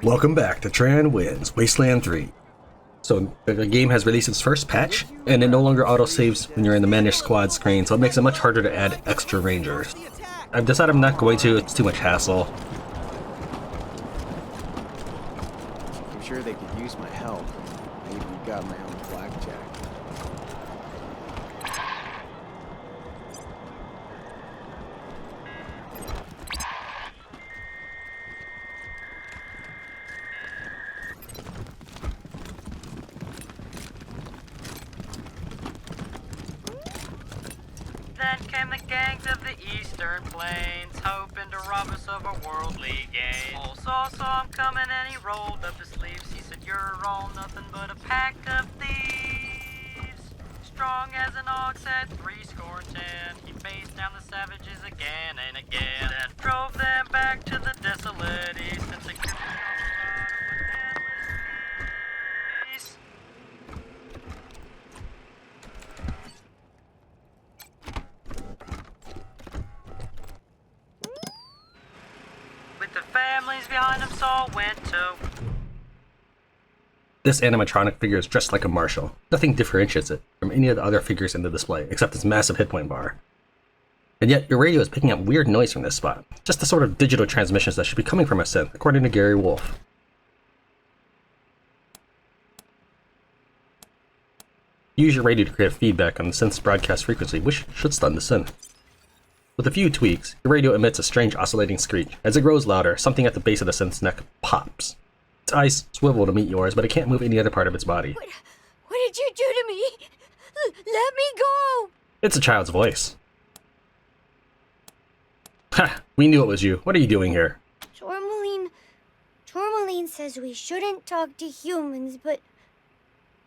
Welcome back to Tran Wins Wasteland 3. So the game has released its first patch, and it no longer auto-saves when you're in the managed squad screen, so it makes it much harder to add extra rangers. I've decided I'm not going to, it's too much hassle. I'm sure they could use my help. I even got my own blackjack. Then came the gangs of the eastern plains, hoping to rob us of our worldly gain. Old saw him coming and he rolled up his sleeves. He said, "You're all nothing but a pack of thieves." Strong as an ox at 70. He faced down the savages again and again, then drove them back to the desolate east and secured with endless peace. With the families behind them, Saul went to. This animatronic figure is dressed like a marshal. Nothing differentiates it from any of the other figures in the display, except its massive hit point bar. And yet, your radio is picking up weird noise from this spot. Just the sort of digital transmissions that should be coming from a synth, according to Gary Wolf. Use your radio to create feedback on the synth's broadcast frequency, which should stun the synth. With a few tweaks, your radio emits a strange oscillating screech. As it grows louder, something at the base of the synth's neck pops. Its eyes swivel to meet yours, but it can't move any other part of its body. What did you do to me? Let me go! It's a child's voice. Ha! We knew it was you. What are you doing here? Tourmaline says we shouldn't talk to humans, but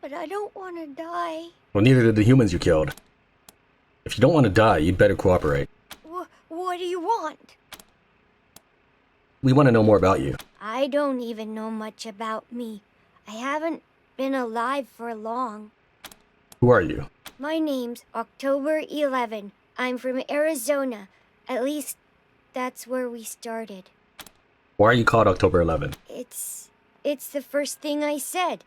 I don't want to die. Well, neither did the humans you killed. If you don't want to die, you'd better cooperate. What do you want? We want to know more about you. I don't even know much about me. I haven't been alive for long. Who are you? My name's October 11. I'm from Arizona. At least, that's where we started. Why are you called October 11? It's the first thing I said.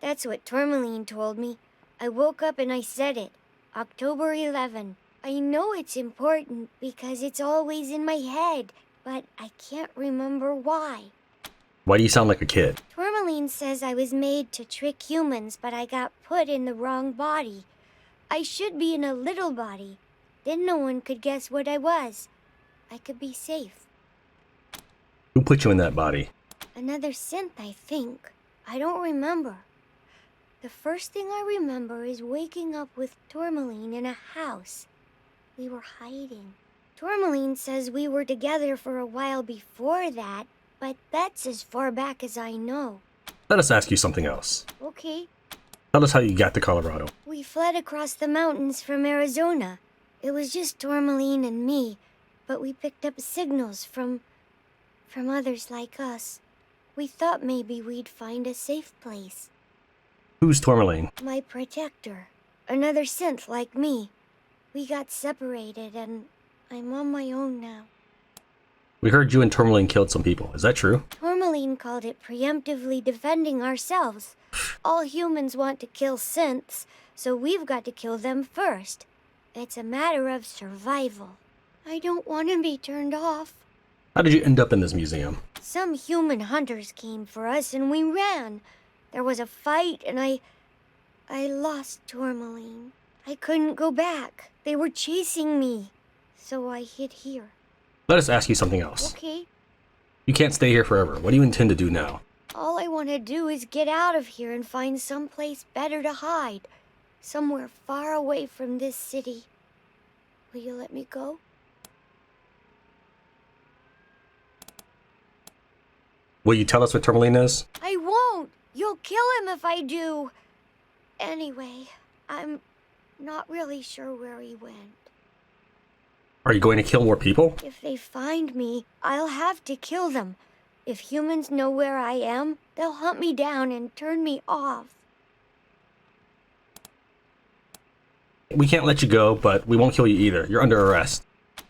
That's what Tourmaline told me. I woke up and I said it. October 11. I know it's important because it's always in my head, but I can't remember why. Why do you sound like a kid? Tourmaline says I was made to trick humans, but I got put in the wrong body. I should be in a little body. Then no one could guess what I was. I could be safe. Who put you in that body? Another synth, I think. I don't remember. The first thing I remember is waking up with Tourmaline in a house. We were hiding. Tourmaline says we were together for a while before that, but that's as far back as I know. Let us ask you something else. Okay. Tell us how you got to Colorado. We fled across the mountains from Arizona. It was just Tourmaline and me, but we picked up signals from others like us. We thought maybe we'd find a safe place. Who's Tourmaline? My protector. Another synth like me. We got separated and I'm on my own now. We heard you and Tourmaline killed some people. Is that true? Tourmaline called it preemptively defending ourselves. All humans want to kill synths, so we've got to kill them first. It's a matter of survival. I don't want to be turned off. How did you end up in this museum? Some human hunters came for us and we ran. There was a fight and I lost Tourmaline. I couldn't go back. They were chasing me. So I hid here. Let us ask you something else. Okay. You can't stay here forever. What do you intend to do now? All I want to do is get out of here and find someplace better to hide. Somewhere far away from this city. Will you let me go? Will you tell us what Tourmaline is? I won't! You'll kill him if I do. Anyway, I'm not really sure where he went. Are you going to kill more people? If they find me, I'll have to kill them. If humans know where I am, they'll hunt me down and turn me off. We can't let you go, but we won't kill you either. You're under arrest.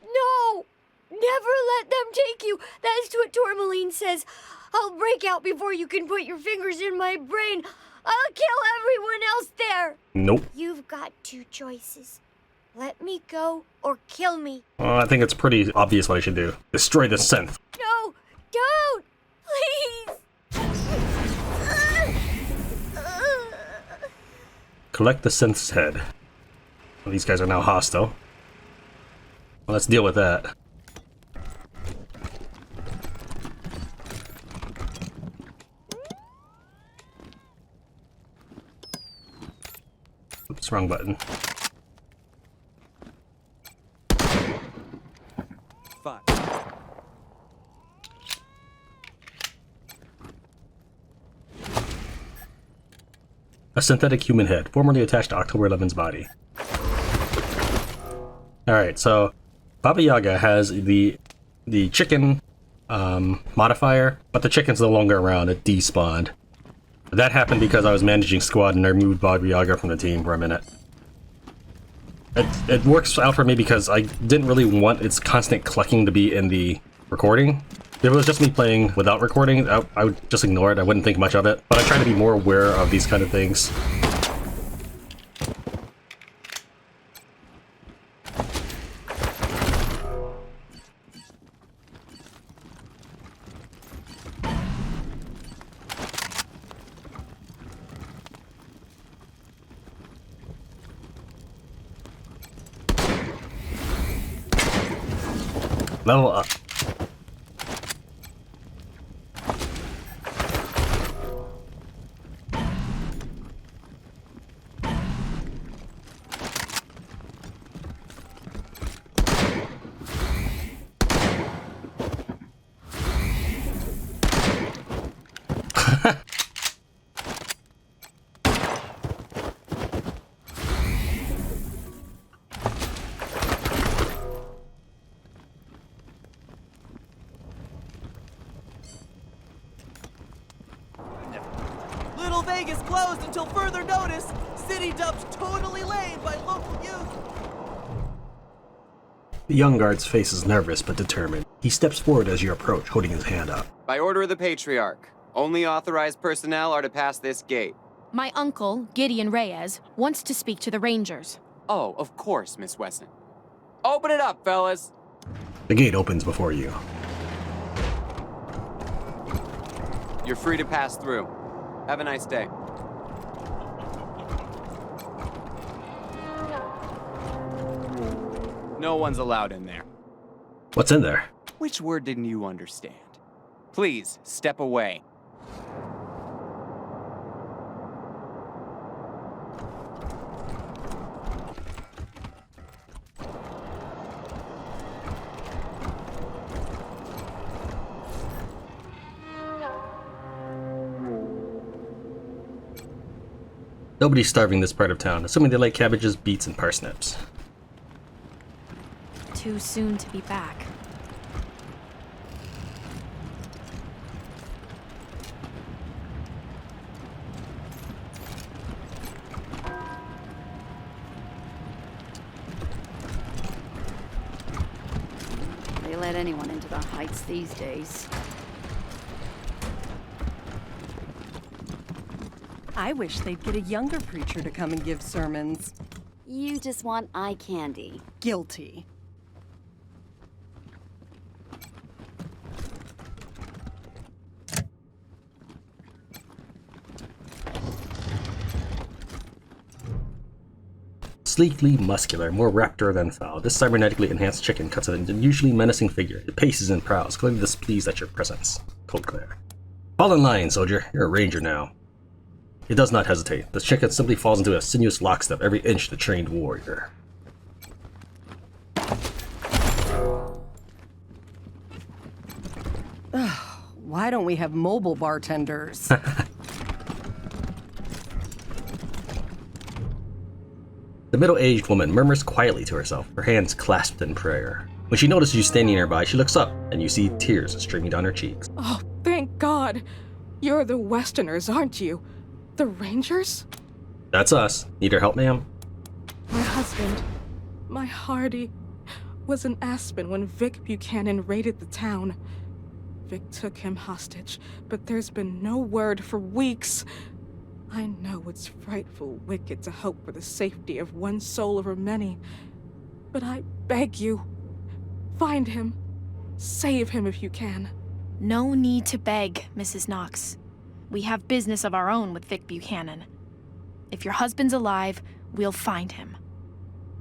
No! Never let them take you! That's what Tourmaline says. I'll break out before you can put your fingers in my brain. I'll kill everyone else there. Nope. You've got two choices. Let me go or kill me. I think it's pretty obvious what I should do. Destroy the synth. No, don't! Please! Collect the synth's head. Well, these guys are now hostile. Well, let's deal with that. Oops, wrong button. Fine. A synthetic human head, formerly attached to October 11's body. Alright, so Baba Yaga has the chicken modifier, but the chicken's no longer around. It despawned. That happened because I was managing squad and I removed Baba Yaga from the team for a minute. It works out for me because I didn't really want its constant clucking to be in the recording. If it was just me playing without recording, I would just ignore it. I wouldn't think much of it. But I try to be more aware of these kind of things. Level up. Little Vegas closed until further notice. City dumped totally laid by local youth. The young guard's face is nervous but determined. He steps forward as you approach, holding his hand up. By order of the Patriarch, only authorized personnel are to pass this gate. My uncle, Gideon Reyes, wants to speak to the Rangers. Oh, of course, Miss Wesson. Open it up, fellas. The gate opens before you. You're free to pass through. Have a nice day. No one's allowed in there. What's in there? Which word didn't you understand? Please, step away. Nobody's starving this part of town, assuming they like cabbages, beets, and parsnips. Too soon to be back. They let anyone into the Heights these days. I wish they'd get a younger preacher to come and give sermons. You just want eye candy. Guilty. Sleekly muscular, more raptor than foul, this cybernetically enhanced chicken cuts an unusually menacing figure. It paces and prowls, clearly displeased at your presence. Cold glare. Fall in line, soldier. You're a ranger now. It does not hesitate. The chicken simply falls into a sinuous lockstep, every inch the trained warrior. Why don't we have mobile bartenders? The middle-aged woman murmurs quietly to herself, her hands clasped in prayer. When she notices you standing nearby, she looks up, and you see tears streaming down her cheeks. Oh, thank God. You're the Westerners, aren't you? The Rangers? That's us. Need our help, ma'am? My husband, my Hardy, was in Aspen when Vic Buchanan raided the town. Vic took him hostage, but there's been no word for weeks. I know it's frightful wicked to hope for the safety of one soul over many, but I beg you, find him. Save him if you can. No need to beg, Mrs. Knox. We have business of our own with Vic Buchanan. If your husband's alive, we'll find him.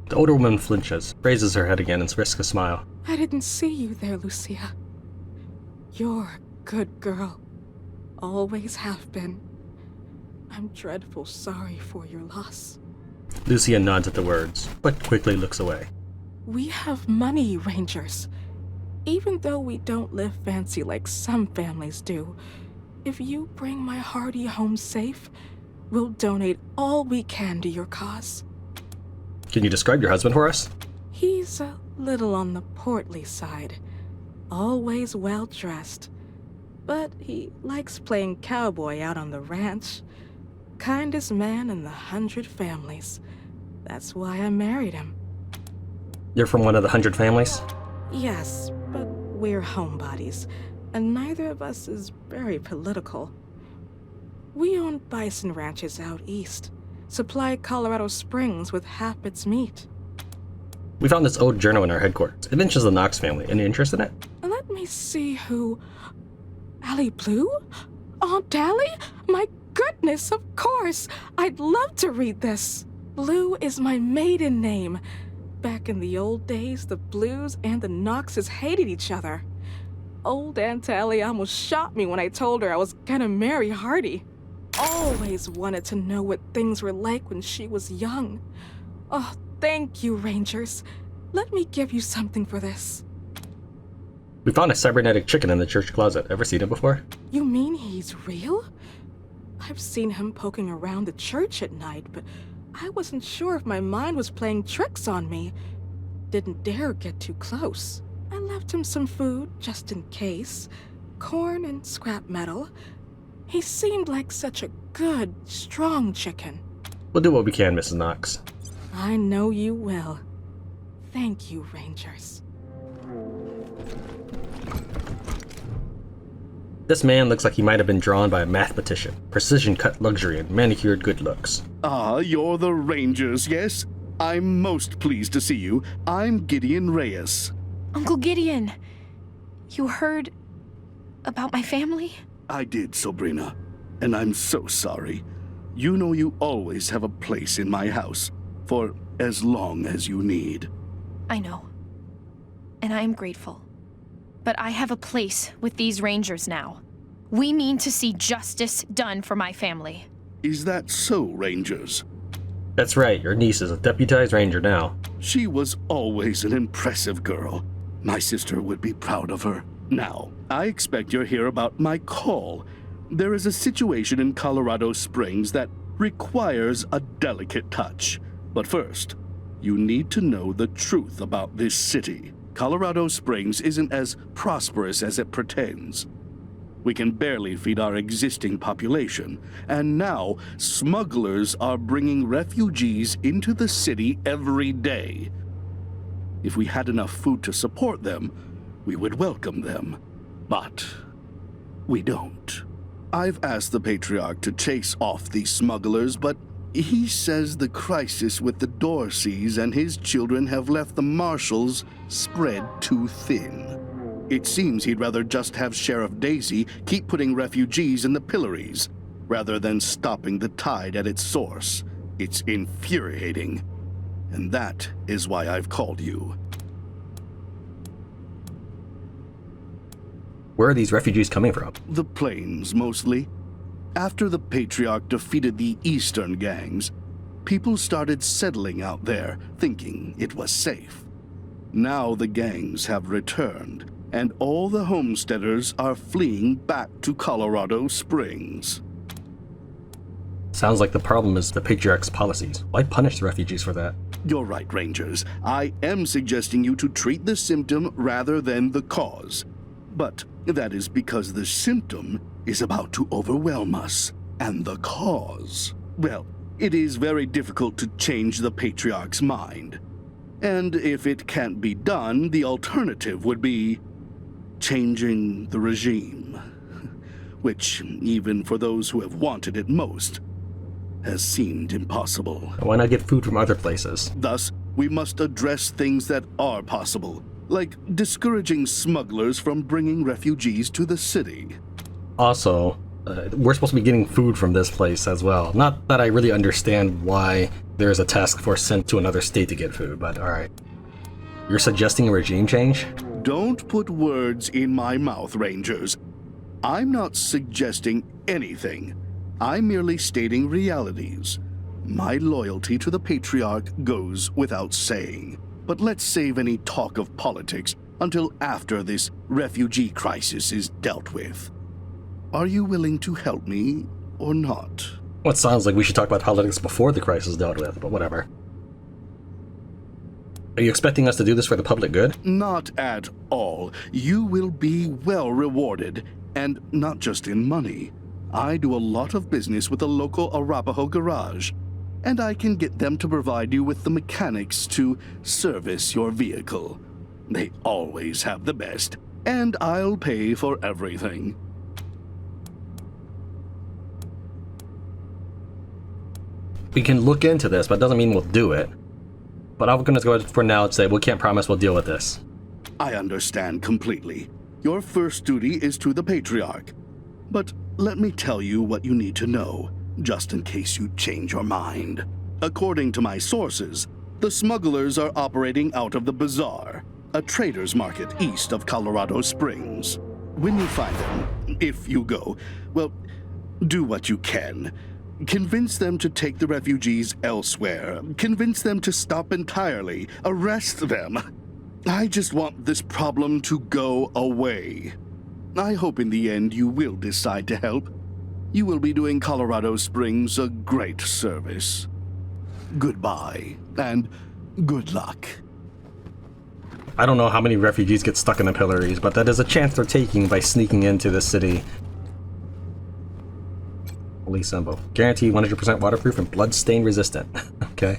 The older woman flinches, raises her head again, and risks a smile. I didn't see you there, Lucia. You're a good girl. Always have been. I'm dreadful sorry for your loss. Lucia nods at the words, but quickly looks away. We have money, Rangers. Even though we don't live fancy like some families do, if you bring my Hardy home safe, we'll donate all we can to your cause. Can you describe your husband for us? He's a little on the portly side. Always well-dressed. But he likes playing cowboy out on the ranch. Kindest man in the 100 families. That's why I married him. You're from one of the 100 families? Yes, but we're homebodies, and neither of us is very political. We own bison ranches out east, supply Colorado Springs with half its meat. We found this old journal in our headquarters. It mentions the Knox family. Any interest in it? Let me see who... Allie Blue? Aunt Allie? My goodness, of course! I'd love to read this. Blue is my maiden name. Back in the old days, the Blues and the Knoxes hated each other. Old Aunt Allie almost shot me when I told her I was gonna marry Hardy. Always wanted to know what things were like when she was young. Oh, thank you, Rangers. Let me give you something for this. We found a cybernetic chicken in the church closet. Ever seen it before? You mean he's real? I've seen him poking around the church at night, but I wasn't sure if my mind was playing tricks on me. Didn't dare get too close. I left him some food, just in case. Corn and scrap metal. He seemed like such a good, strong chicken. We'll do what we can, Mrs. Knox. I know you will. Thank you, Rangers. This man looks like he might have been drawn by a mathematician. Precision-cut luxury and manicured good looks. Ah, you're the Rangers, yes? I'm most pleased to see you. I'm Gideon Reyes. Uncle Gideon, you heard about my family? I did, Sabrina, and I'm so sorry. You know you always have a place in my house, for as long as you need. I know, and I am grateful. But I have a place with these Rangers now. We mean to see justice done for my family. Is that so, Rangers? That's right, your niece is a deputized ranger now. She was always an impressive girl. My sister would be proud of her. Now, I expect you're here about my call. There is a situation in Colorado Springs that requires a delicate touch. But first, you need to know the truth about this city. Colorado Springs isn't as prosperous as it pretends. We can barely feed our existing population, and now smugglers are bringing refugees into the city every day. If we had enough food to support them, we would welcome them. But we don't. I've asked the Patriarch to chase off these smugglers, but he says the crisis with the Dorseys and his children have left the marshals spread too thin. It seems he'd rather just have Sheriff Daisy keep putting refugees in the pillories, rather than stopping the tide at its source. It's infuriating. And that is why I've called you. Where are these refugees coming from? The plains, mostly. After the Patriarch defeated the eastern gangs, people started settling out there, thinking it was safe. Now the gangs have returned, and all the homesteaders are fleeing back to Colorado Springs. Sounds like the problem is the Patriarch's policies. Why punish the refugees for that? You're right, Rangers. I am suggesting you to treat the symptom rather than the cause. But that is because the symptom is about to overwhelm us, and the cause, well, it is very difficult to change the Patriarch's mind. And if it can't be done, the alternative would be changing the regime, which, even for those who have wanted it most, has seemed impossible. Why not get food from other places? Thus, we must address things that are possible, like discouraging smugglers from bringing refugees to the city. Also, we're supposed to be getting food from this place as well. Not that I really understand why there's a task force sent to another state to get food, but alright. You're suggesting a regime change? Don't put words in my mouth, Rangers. I'm not suggesting anything. I'm merely stating realities. My loyalty to the Patriarch goes without saying. But let's save any talk of politics until after this refugee crisis is dealt with. Are you willing to help me or not? Well, it sounds like we should talk about politics before the crisis is dealt with, but whatever. Are you expecting us to do this for the public good? Not at all. You will be well rewarded, and not just in money. I do a lot of business with the local Arapaho garage, and I can get them to provide you with the mechanics to service your vehicle. They always have the best, and I'll pay for everything. We can look into this, but it doesn't mean we'll do it. But I'm going to go for now and say we can't promise we'll deal with this. I understand completely. Your first duty is to the Patriarch. But let me tell you what you need to know, just in case you change your mind. According to my sources, the smugglers are operating out of the Bazaar, a trader's market east of Colorado Springs. When you find them, if you go, well, do what you can. Convince them to take the refugees elsewhere. Convince them to stop entirely. Arrest them. I just want this problem to go away. I hope in the end you will decide to help. You will be doing Colorado Springs a great service. Goodbye, and good luck. I don't know how many refugees get stuck in the pillories, but that is a chance they're taking by sneaking into the city. Holy symbol. Guarantee 100% waterproof and bloodstain resistant. Okay.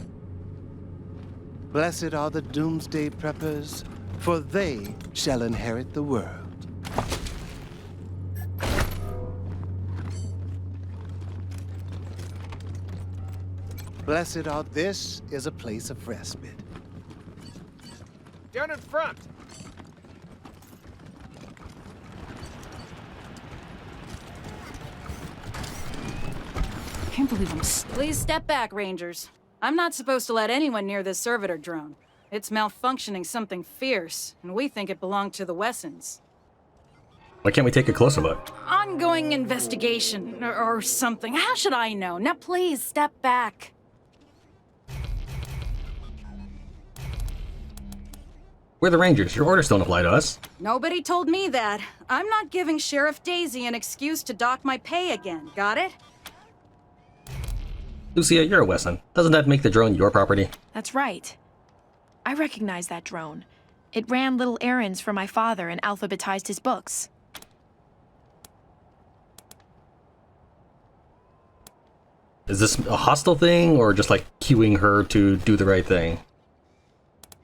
Blessed are the doomsday preppers, for they shall inherit the world. Blessed are this is a place of respite. Down in front! I can't believe I'm Please step back, Rangers. I'm not supposed to let anyone near this servitor drone. It's malfunctioning something fierce, and we think it belonged to the Wessons. Why can't we take a closer look? Ongoing investigation, or something. How should I know? Now please, step back. We're the Rangers. Your orders don't apply to us. Nobody told me that. I'm not giving Sheriff Daisy an excuse to dock my pay again. Got it? Lucia, you're a Wesson. Doesn't that make the drone your property? That's right. I recognize that drone. It ran little errands for my father and alphabetized his books. Is this a hostile thing, or just like cueing her to do the right thing?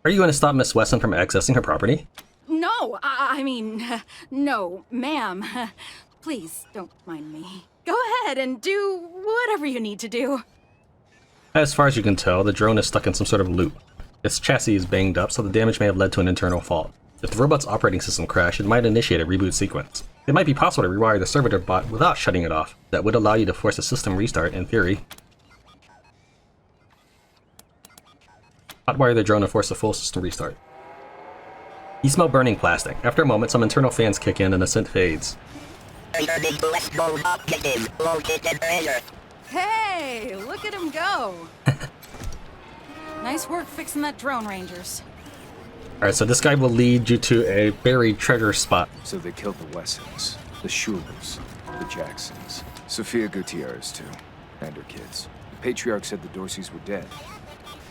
Are you going to stop Miss Wesson from accessing her property? No, I mean, no, ma'am. Please, don't mind me. Go ahead and do whatever you need to do. As far as you can tell, the drone is stuck in some sort of loop. Its chassis is banged up, so the damage may have led to an internal fault. If the robot's operating system crashed, it might initiate a reboot sequence. It might be possible to rewire the servitor bot without shutting it off. That would allow you to force a system restart, in theory. Hotwire the drone to force a full system restart. You smell burning plastic. After a moment, some internal fans kick in and the scent fades. Hey, look at him go. Nice work fixing that drone, Rangers. Alright, so this guy will lead you to a buried treasure spot. So they killed the Wessons, the Schulers, the Jacksons, Sophia Gutierrez too, and her kids. The Patriarch said the Dorseys were dead.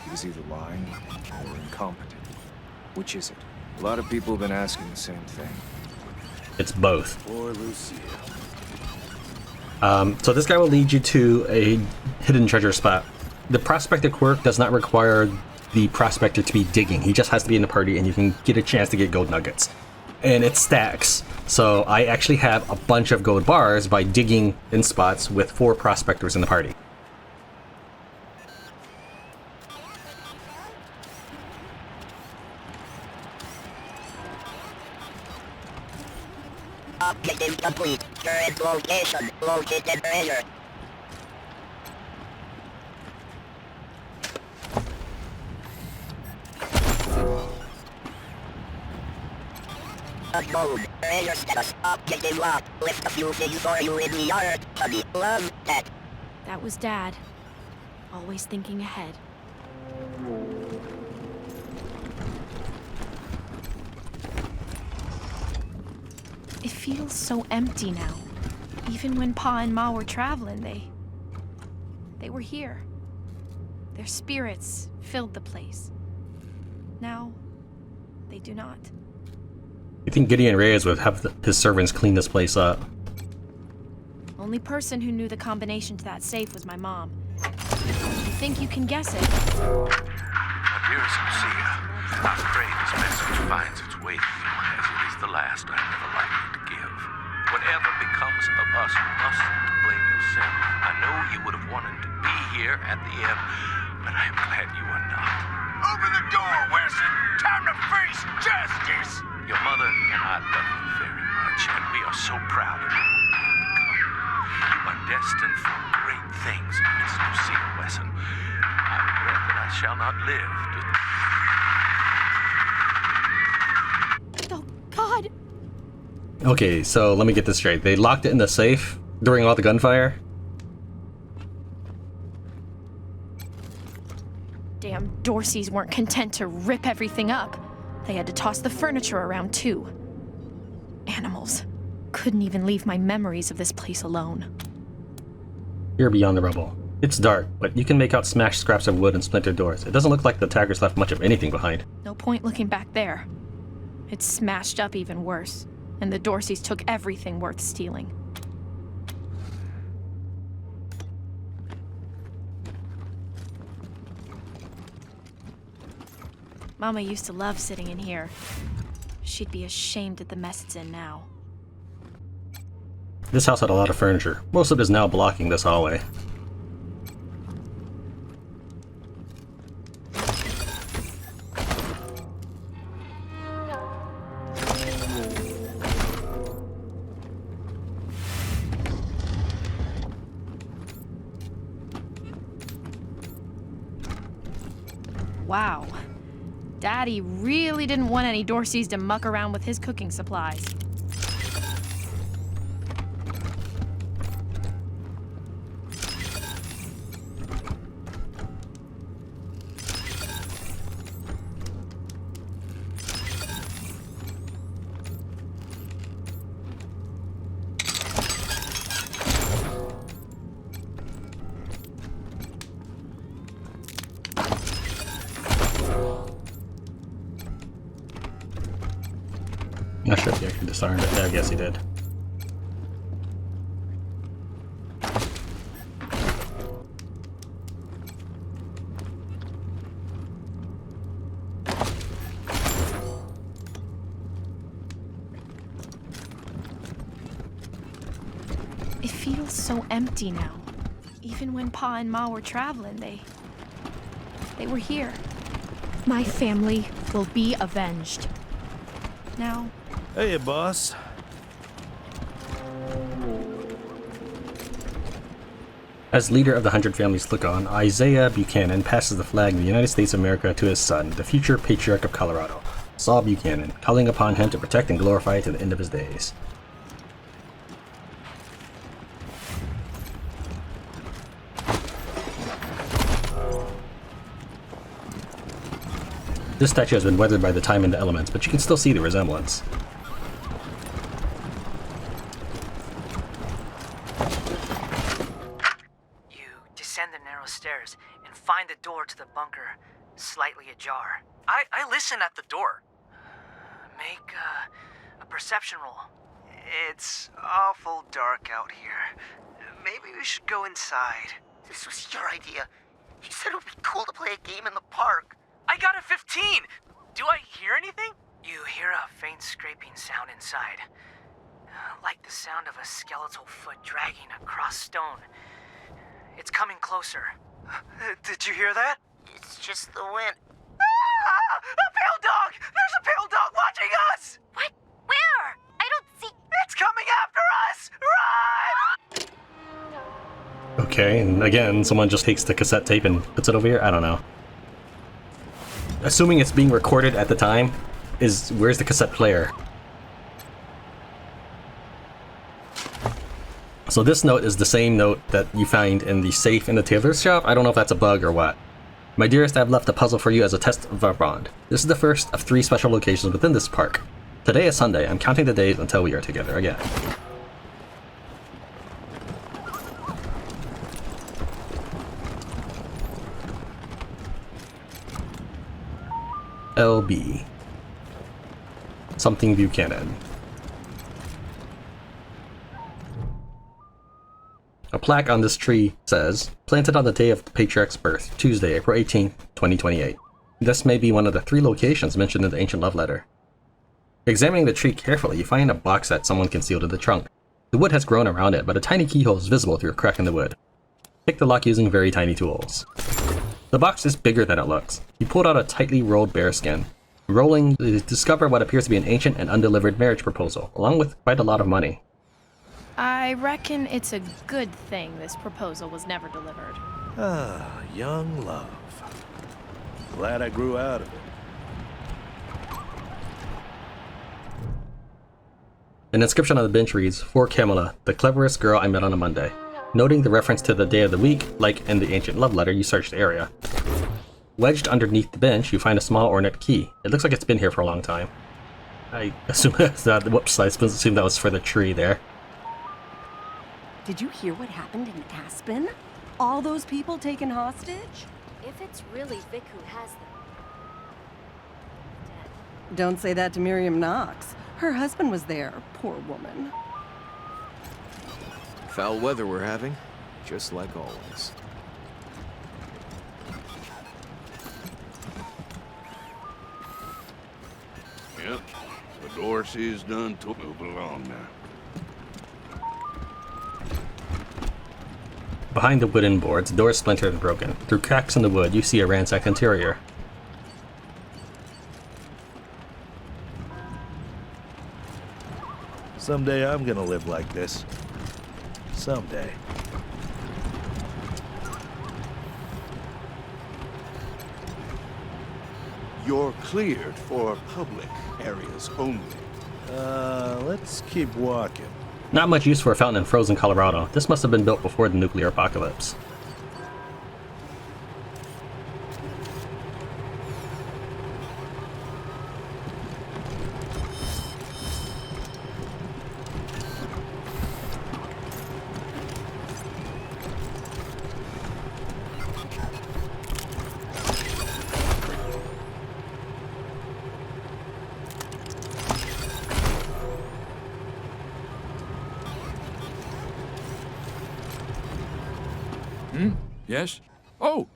He was either lying or incompetent. Which is it? A lot of people have been asking the same thing. It's both. Poor Lucia. So this guy will lead you to a hidden treasure spot. The prospector quirk does not require the prospector to be digging. He just has to be in the party and you can get a chance to get gold nuggets. and it stacks. So I actually have a bunch of gold bars by digging in spots with 4 prospectors in the party. Objective complete. Current location. Located treasure. Unknown. Treasure status. Objective locked. Left a few things for you in the yard. Honey. Love that. That was Dad. Always thinking ahead. It feels so empty now. Even when Pa and Ma were traveling, they were here. Their spirits filled the place. Now, they do not. You think Gideon Reyes would have his servants clean this place up? Only person who knew the combination to that safe was my mom. You think you can guess it? My dearest Lucia, I pray this message finds its way to you, as it is the last I'm ever likely to give. Whatever becomes of us, you mustn't blame yourself. I know you would have wanted to be here at the end, but I am glad you are not. Open the door, Wesson! Time to face justice! Your mother and I love you very much, and we are so proud of you. You are destined for great things, Miss Lucia Wesson. I regret that I shall not live to... Oh, God! Okay, so let me get this straight. They locked it in the safe during all the gunfire? Damn Dorseys weren't content to rip everything up. They had to toss the furniture around, too. Animals. Couldn't even leave my memories of this place alone. You're beyond the rubble. It's dark, but you can make out smashed scraps of wood and splintered doors. It doesn't look like the Taggers left much of anything behind. No point looking back there. It's smashed up even worse, and the Dorseys took everything worth stealing. Mama used to love sitting in here. She'd be ashamed at the mess it's in now. This house had a lot of furniture. Most of it is now blocking this hallway. Wow. Daddy really didn't want any Dorseys to muck around with his cooking supplies. Not sure if he actually disarmed it. Yeah, I guess he did. It feels so empty now. Even when Pa and Ma were traveling, they were here. My family will be avenged. Now, Hey, boss. As leader of the 100 Families Look On, Isaiah Buchanan passes the flag of the United States of America to his son, the future Patriarch of Colorado, Saul Buchanan, calling upon him to protect and glorify to the end of his days. This statue has been weathered by the time and the elements, but you can still see the resemblance. You descend the narrow stairs and find the door to the bunker slightly ajar. I listen at the door. Make a perception roll. It's awful dark out here. Maybe we should go inside. This was your idea. You said it would be cool to play a game in the park. I got a 15! Do I hear anything? You hear a faint scraping sound inside. Like the sound of a skeletal foot dragging across stone. It's coming closer. Did you hear that? It's just the wind. Ah! A pale dog! There's a pale dog watching us! What? Where? I don't see. It's coming after us! Run! Okay, and again, someone just takes the cassette tape and puts it over here? I don't know. Assuming it's being recorded at the time, where's the cassette player? So this note is the same note that you find in the safe in the tailor's shop. I don't know if that's a bug or what. My dearest, I've left a puzzle for you as a test of our bond. This is the first of 3 special locations within this park. Today is Sunday. I'm counting the days until we are together again. LB. Something Buchanan. A plaque on this tree says, planted on the day of the patriarch's birth, Tuesday, April 18, 2028. This may be one of the 3 locations mentioned in the ancient love letter. Examining the tree carefully, you find a box that someone concealed in the trunk. The wood has grown around it, but a tiny keyhole is visible through a crack in the wood. Pick the lock using very tiny tools. The box is bigger than it looks. You pulled out a tightly rolled bearskin. Rolling, you discover what appears to be an ancient and undelivered marriage proposal, along with quite a lot of money. I reckon it's a good thing this proposal was never delivered. Ah, young love. Glad I grew out of it. An inscription on the bench reads, For Camilla, the cleverest girl I met on a Monday. Noting the reference to the day of the week, like in the ancient love letter, you search the area. Wedged underneath the bench, you find a small ornate key. It looks like it's been here for a long time. I assume that's that. Whoops, I assume that was for the tree there. Did you hear what happened in Aspen? All those people taken hostage? If it's really Vic who has them. Don't say that to Miriam Knox. Her husband was there, poor woman. Foul weather we're having, just like always. Yep, the Dorsey's done to move along now. Behind the wooden boards, the door is splintered and broken. Through cracks in the wood, you see a ransacked interior. Someday I'm gonna live like this. Someday. You're cleared for public areas only. Let's keep walking. Not much use for a fountain in frozen Colorado. This must have been built before the nuclear apocalypse. Yes? Oh,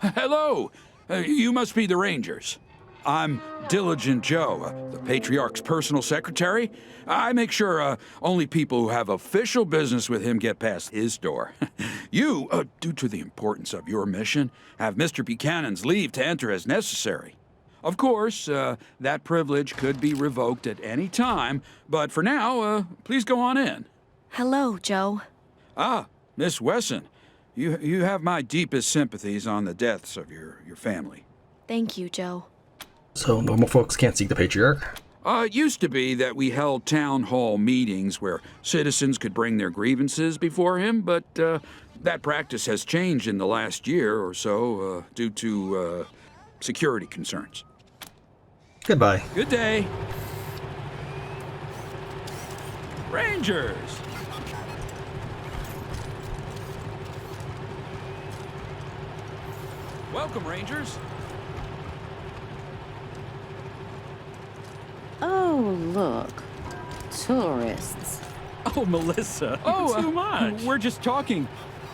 hello. You must be the Rangers. I'm Diligent Joe, the Patriarch's personal secretary. I make sure only people who have official business with him get past his door. You, due to the importance of your mission, have Mr. Buchanan's leave to enter as necessary. Of course, that privilege could be revoked at any time, but for now, please go on in. Hello, Joe. Ah, Miss Wesson. You have my deepest sympathies on the deaths of your family. Thank you, Joe. So normal folks can't seek the Patriarch? It used to be that we held town hall meetings where citizens could bring their grievances before him, but that practice has changed in the last year or so due to security concerns. Goodbye. Good day. Rangers! Welcome, Rangers. Oh, look. Tourists. Oh, Melissa. Oh, too much. We're just talking.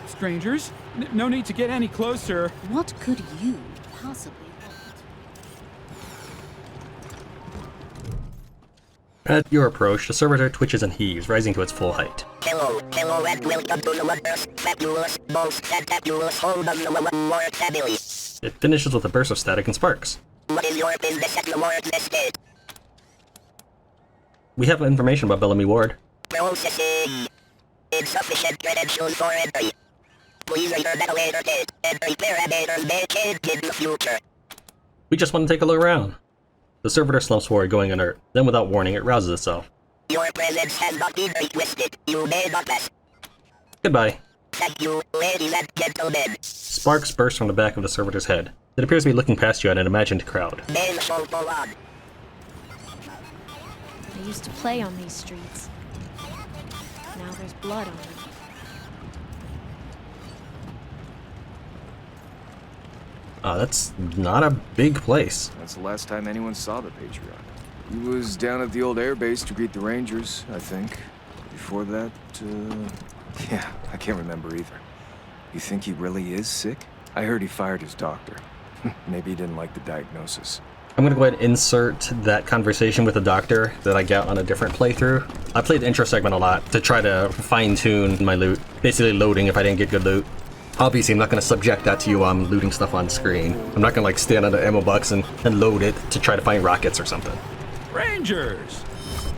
Strangers, no need to get any closer. What could you possibly At your approach, the servitor twitches and heaves, rising to its full height. Hello, and welcome to the wondrous, fabulous, most fantabulous home of the Broadmoor family. It finishes with a burst of static and sparks. What is your business at the Ward's estate? We have information about Bellamy Ward. Processing. Insufficient credentials for entry. Please enter that later date and prepare parameters may change in the future. We just want to take a look around. The servitor slumps forward, going inert. Then, without warning, it rouses itself. Your presence has not been requested. You may not pass. Goodbye. Thank you, ladies and gentlemen. Sparks burst from the back of the servitor's head. It appears to be looking past you at an imagined crowd. Main show go on. I used to play on these streets. Now there's blood on them. That's not a big place. That's the last time anyone saw the Patriarch. He was down at the old airbase to greet the Rangers, I think. Before that, yeah, I can't remember either. You think he really is sick? I heard he fired his doctor. Maybe he didn't like the diagnosis. I'm gonna go ahead and insert that conversation with the doctor that I got on a different playthrough. I played the intro segment a lot to try to fine-tune my loot. Basically loading if I didn't get good loot. Obviously, I'm not going to subject that to you while I'm looting stuff on screen. I'm not going to like stand on the ammo box and load it to try to find rockets or something. Rangers!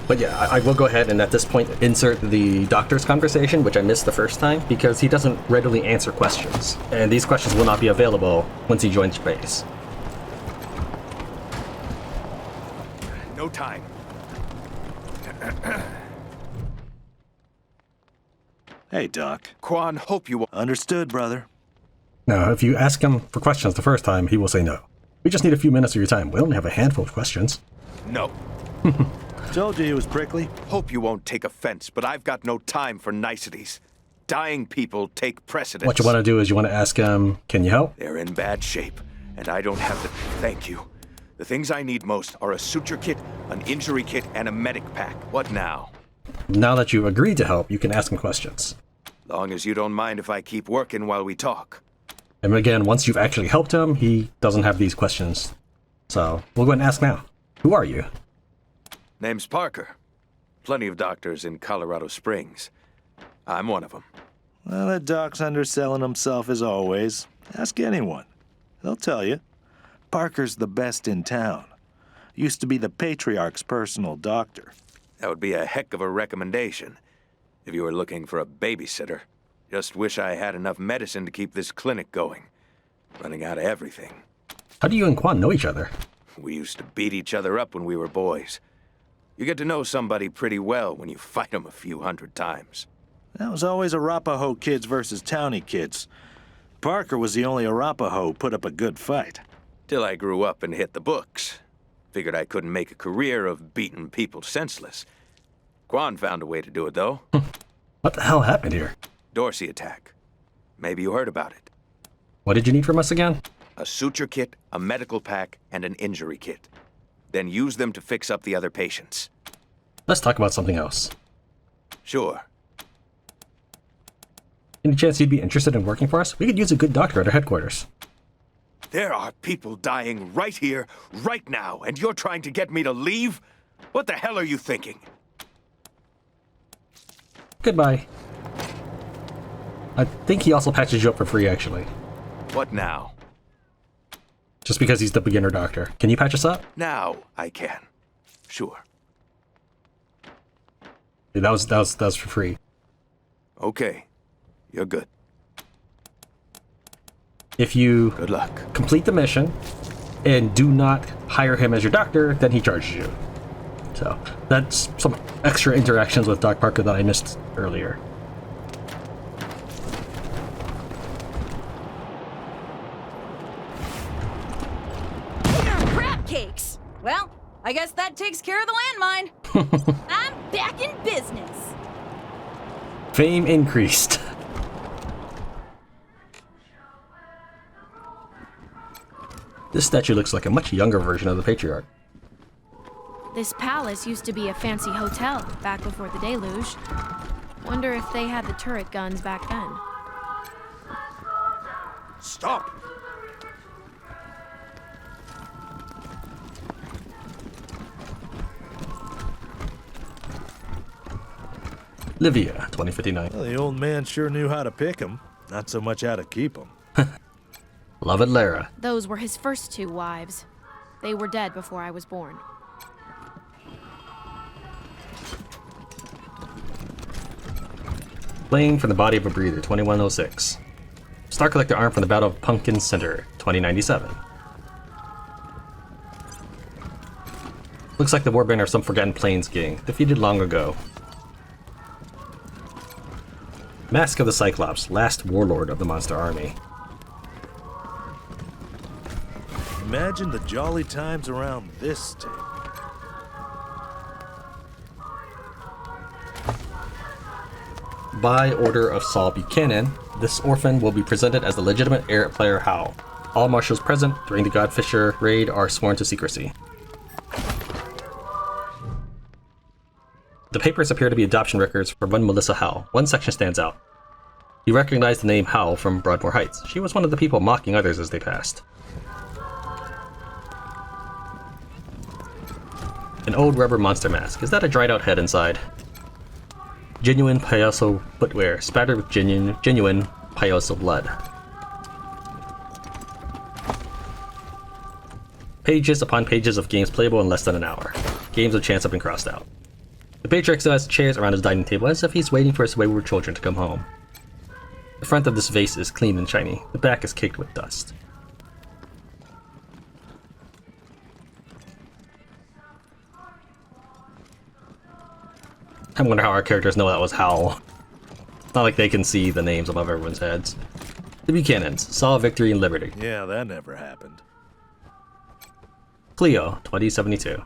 But yeah, I will go ahead and at this point insert the doctor's conversation, which I missed the first time, because he doesn't readily answer questions. And these questions will not be available once he joins base. No time. Hey, Doc. Quan, hope you... Understood, brother. Now, if you ask him for questions the first time, he will say no. We just need a few minutes of your time. We only have a handful of questions. No. Told you he was prickly. Hope you won't take offense, but I've got no time for niceties. Dying people take precedence. What you want to do is you want to ask him, can you help? They're in bad shape, and I don't have the... Thank you. The things I need most are a suture kit, an injury kit, and a medic pack. What now? Now that you've agreed to help, you can ask him questions. Long as you don't mind if I keep working while we talk. And again, once you've actually helped him, he doesn't have these questions. So, we'll go ahead and ask now. Who are you? Name's Parker. Plenty of doctors in Colorado Springs. I'm one of them. Well, that Doc's underselling himself as always. Ask anyone. They'll tell you. Parker's the best in town. Used to be the Patriarch's personal doctor. That would be a heck of a recommendation. If you were looking for a babysitter. Just wish I had enough medicine to keep this clinic going. Running out of everything. How do you and Quan know each other? We used to beat each other up when we were boys. You get to know somebody pretty well when you fight them a few hundred times. That was always Arapaho kids versus townie kids. Parker was the only Arapaho who put up a good fight. Till I grew up and hit the books. Figured I couldn't make a career of beating people senseless. Quan found a way to do it, though. What the hell happened here? Dorsey attack. Maybe you heard about it. What did you need from us again? A suture kit, a medical pack, and an injury kit. Then use them to fix up the other patients. Let's talk about something else. Sure. Any chance you'd be interested in working for us? We could use a good doctor at our headquarters. There are people dying right here, right now, and you're trying to get me to leave? What the hell are you thinking? Goodbye. I think he also patches you up for free, actually. What now? Just because he's the beginner doctor. Can you patch us up? Now I can. Sure. Dude, that was for free. Okay. You're good. If you good luck. Complete the mission and do not hire him as your doctor, then he charges you. So that's some extra interactions with Doc Parker that I missed earlier. Crab cakes! Well, I guess that takes care of the landmine. I'm back in business. Fame increased. This statue looks like a much younger version of the Patriarch. This palace used to be a fancy hotel back before the deluge. Wonder if they had the turret guns back then. Stop! Livia, 2059. Well, the old man sure knew how to pick 'em, not so much how to keep 'em. Beloved Lara. Those were his first 2 wives. They were dead before I was born. Flame from the Body of a Breather, 2106. Star Collector Arm from the Battle of Pumpkin Center, 2097. Looks like the Warband of some Forgotten Plains gang, defeated long ago. Mask of the Cyclops, last warlord of the monster army. Imagine the jolly times around this table. By order of Saul Buchanan, this orphan will be presented as the legitimate heir at Player Hal. All marshals present during the Godfisher raid are sworn to secrecy. The papers appear to be adoption records for one Melissa Howell. One section stands out. You recognize the name Howell from Broadmoor Heights. She was one of the people mocking others as they passed. An old rubber monster mask. Is that a dried out head inside? Genuine Payaso footwear, spattered with genuine Payaso blood. Pages upon pages of games playable in less than an hour. Games of chance have been crossed out. The patriarch still has chairs around his dining table as if he's waiting for his wayward children to come home. The front of this vase is clean and shiny. The back is caked with dust. I wonder how our characters know that was Howl. It's not like they can see the names above everyone's heads. The Buchanans saw victory and liberty. Yeah, that never happened. Cleo, 2072.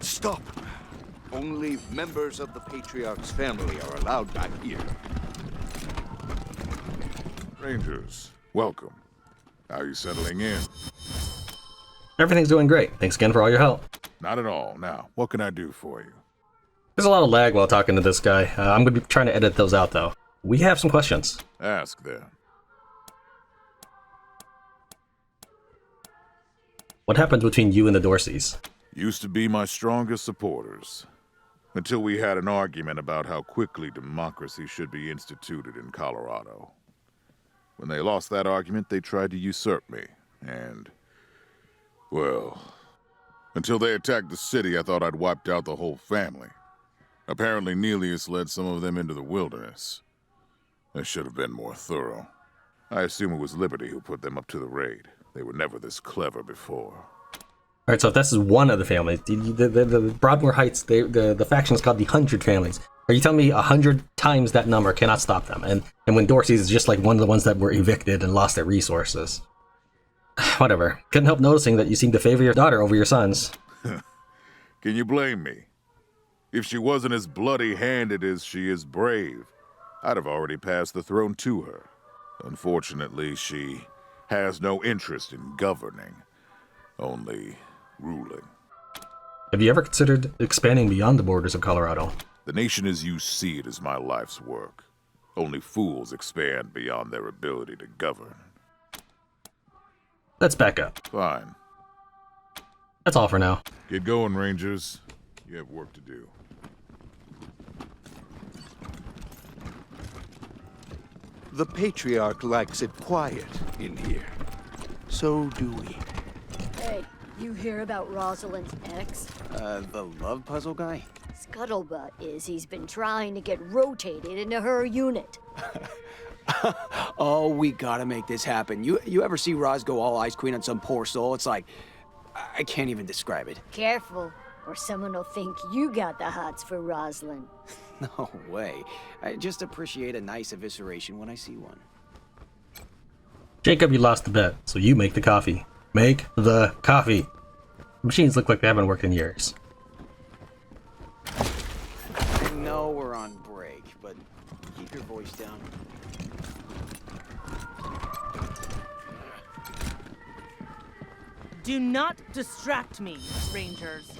Stop! Only members of the Patriarch's family are allowed back here. Rangers, welcome. How are you settling in? Everything's going great. Thanks again for all your help. Not at all. Now, what can I do for you? There's a lot of lag while talking to this guy. I'm going to be trying to edit those out, though. We have some questions. Ask then. What happened between you and the Dorseys? Used to be my strongest supporters. Until we had an argument about how quickly democracy should be instituted in Colorado. When they lost that argument, they tried to usurp me. And, well, until they attacked the city, I thought I'd wiped out the whole family. Apparently, Nelius led some of them into the wilderness. I should have been more thorough. I assume it was Liberty who put them up to the raid. They were never this clever before. Alright, so if this is one of the families, the Broadmoor Heights, the faction is called the 100 Families. Are you telling me 100 times that number cannot stop them? And when Dorsey's is just like one of the ones that were evicted and lost their resources. Whatever. Couldn't help noticing that you seem to favor your daughter over your sons. Can you blame me? If she wasn't as bloody-handed as she is brave, I'd have already passed the throne to her. Unfortunately, she has no interest in governing, only ruling. Have you ever considered expanding beyond the borders of Colorado? The nation as you see it is my life's work. Only fools expand beyond their ability to govern. Let's back up. Fine. That's all for now. Get going, Rangers. You have work to do. The Patriarch likes it quiet in here. So do we. Hey, you hear about Rosalind's ex? The love puzzle guy? Scuttlebutt is he's been trying to get rotated into her unit. Oh, we gotta make this happen. You ever see Roz go all Ice Queen on some poor soul? It's like, I can't even describe it. Careful, or someone will think you got the hots for Rosalind. No way. I just appreciate a nice evisceration when I see one. Jacob, you lost the bet, so you make the coffee. Make the coffee. The machines look like they haven't worked in years. I know we're on break, but keep your voice down. Do not distract me, Rangers.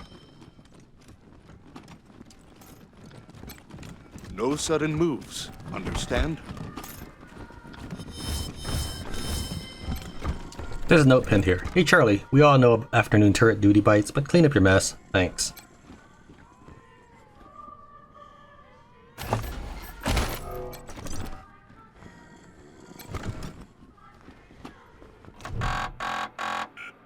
No sudden moves, understand? There's a note pinned here. Hey Charlie, we all know afternoon turret duty bites, but clean up your mess. Thanks.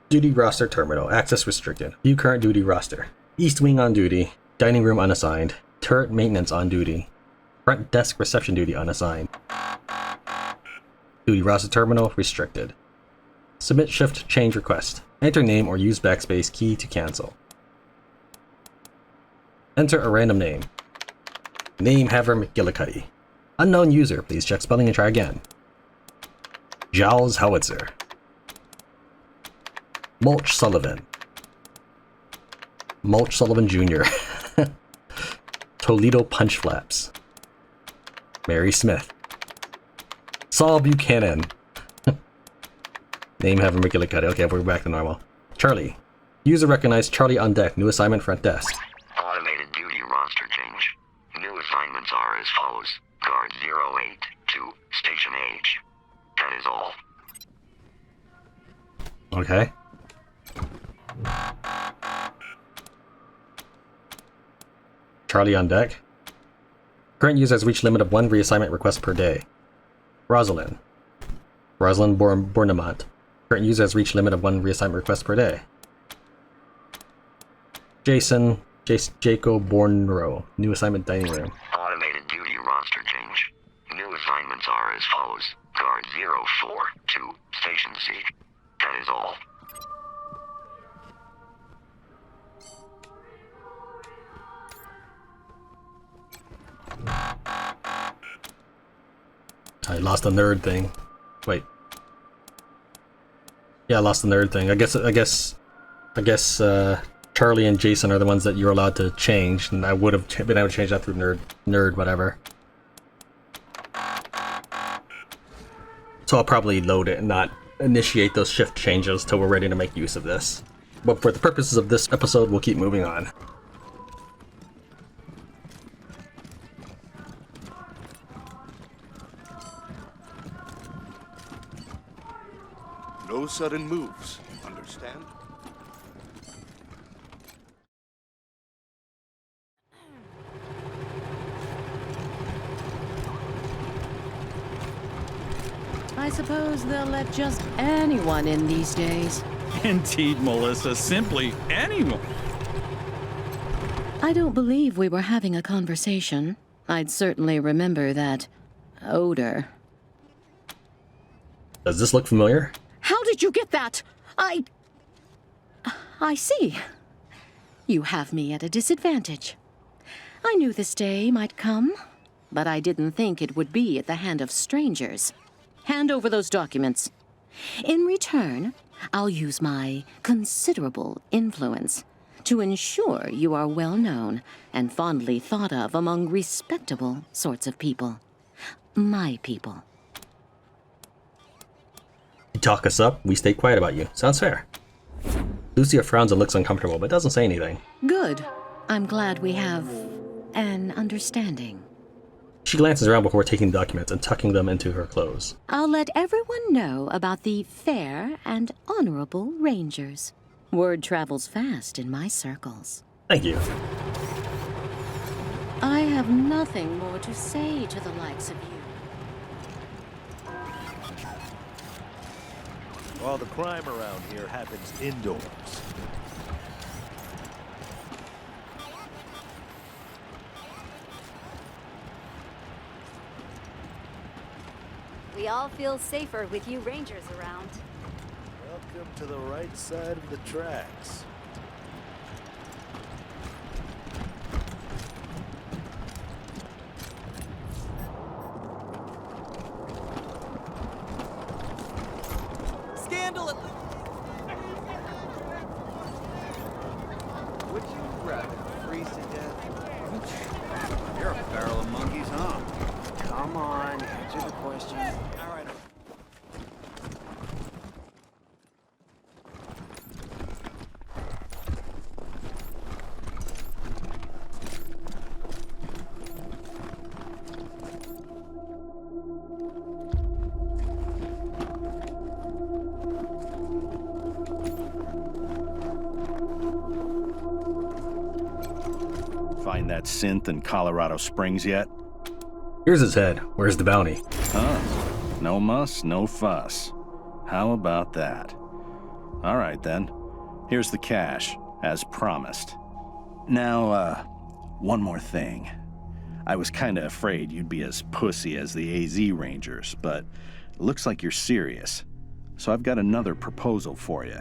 Duty roster terminal. Access restricted. View current duty roster. East wing on duty. Dining room unassigned. Turret maintenance on duty. Front desk reception duty unassigned. Duty roster terminal restricted. Submit shift change request. Enter name or use backspace key to cancel. Enter a random name. Name Haver McGillicuddy. Unknown user. Please check spelling and try again. Giles Howitzer. Mulch Sullivan. Mulch Sullivan Jr. Toledo Punch Flaps. Mary Smith. Saul Buchanan. Name Haver McGillicuddy. Okay, we're back to normal. Charlie. User recognized Charlie on deck. New assignment front desk. Automated duty roster change. New assignments are as follows. Guard 08 to Station H. That is all. Okay. Charlie on deck. Current user has reached limit of 1 reassignment request per day. Rosalind. Rosalind Bournemont. Current user has reached limit of 1 reassignment request per day. Jason. Jaco Bornro. New assignment dining room. Automated duty roster change. New assignments are as follows. Guard 04 to Station C. That is all. I lost the nerd thing. Wait. Yeah, I lost the nerd thing. I guess Charlie and Jason are the ones that you're allowed to change, and I would have been able to change that through nerd whatever. So I'll probably load it and not initiate those shift changes till we're ready to make use of this. But for the purposes of this episode, we'll keep moving on. No sudden moves, understand? I suppose they'll let just anyone in these days. Indeed, Melissa, simply anyone. I don't believe we were having a conversation. I'd certainly remember that odor. Does this look familiar? How did you get that? I see. You have me at a disadvantage. I knew this day might come, but I didn't think it would be at the hand of strangers. Hand over those documents. In return, I'll use my considerable influence to ensure you are well known and fondly thought of among respectable sorts of people. My people. You talk us up, we stay quiet about you. Sounds fair. Lucia frowns and looks uncomfortable, but doesn't say anything. Good. I'm glad we have an understanding. She glances around before taking the documents and tucking them into her clothes. I'll let everyone know about the fair and honorable Rangers. Word travels fast in my circles. Thank you. I have nothing more to say to the likes of you. All the crime around here happens indoors. We all feel safer with you Rangers around. Welcome to the right side of the tracks. Scandal! Would you rather freeze to death? You're a barrel of monkeys, huh? Come on, answer the question. All right. Find that synth in Colorado Springs yet? Here's his head. Where's the bounty? Huh. No muss, no fuss. How about that? All right, then. Here's the cash, as promised. Now, one more thing. I was kinda afraid you'd be as pussy as the AZ Rangers, but it looks like you're serious. So I've got another proposal for you.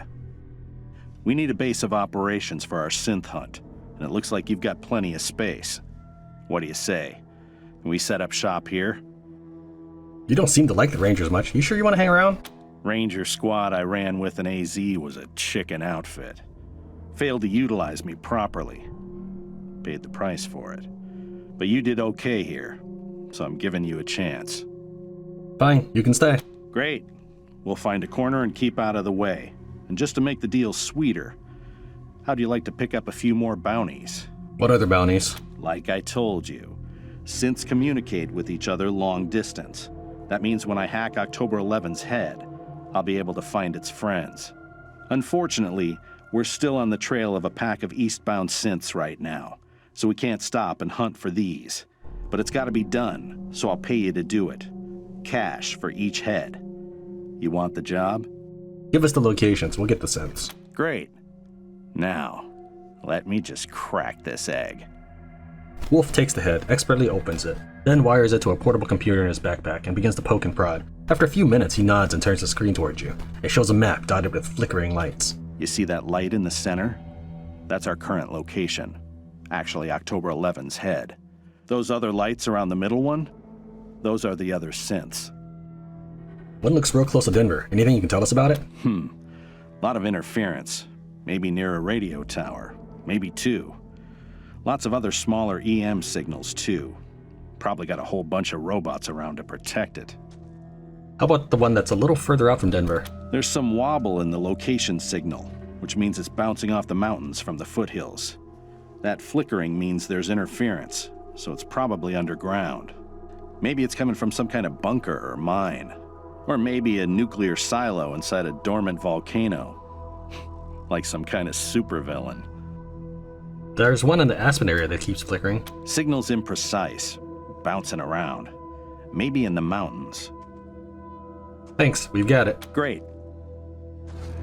We need a base of operations for our synth hunt, and it looks like you've got plenty of space. What do you say? Can we set up shop here? You don't seem to like the Rangers much. You sure you want to hang around? Ranger squad I ran with in AZ was a chicken outfit. Failed to utilize me properly. Paid the price for it. But you did okay here, so I'm giving you a chance. Fine, you can stay. Great. We'll find a corner and keep out of the way. And just to make the deal sweeter, how'd you like to pick up a few more bounties? What other bounties? Like I told you, synths communicate with each other long distance. That means when I hack October 11's head, I'll be able to find its friends. Unfortunately, we're still on the trail of a pack of eastbound synths right now, so we can't stop and hunt for these. But it's gotta be done, so I'll pay you to do it. Cash for each head. You want the job? Give us the locations, we'll get the synths. Great. Now, let me just crack this egg. Wolf takes the head, expertly opens it, then wires it to a portable computer in his backpack and begins to poke and prod. After a few minutes, he nods and turns the screen towards you. It shows a map dotted with flickering lights. You see that light in the center? That's our current location. Actually, October 11's head. Those other lights around the middle one? Those are the other synths. One looks real close to Denver. Anything you can tell us about it? Lot of interference. Maybe near a radio tower. Maybe two. Lots of other smaller EM signals, too. Probably got a whole bunch of robots around to protect it. How about the one that's a little further out from Denver? There's some wobble in the location signal, which means it's bouncing off the mountains from the foothills. That flickering means there's interference, so it's probably underground. Maybe it's coming from some kind of bunker or mine. Or maybe a nuclear silo inside a dormant volcano. Like some kind of supervillain. There's one in the Aspen area that keeps flickering. Signal's imprecise, bouncing around. Maybe in the mountains. Thanks, we've got it. Great.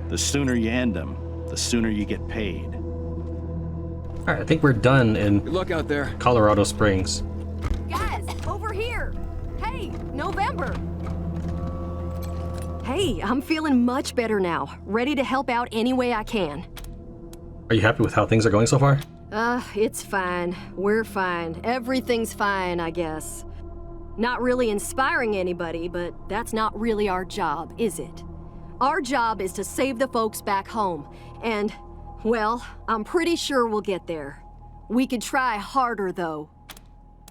The sooner you end them, the sooner you get paid. Alright, I think we're done in Good luck out there. Colorado Springs. Guys, over here! Hey, November! Hey, I'm feeling much better now. Ready to help out any way I can. Are you happy with how things are going so far? It's fine. We're fine. Everything's fine, I guess. Not really inspiring anybody, but that's not really our job, is it? Our job is to save the folks back home, and, well, I'm pretty sure we'll get there. We could try harder, though.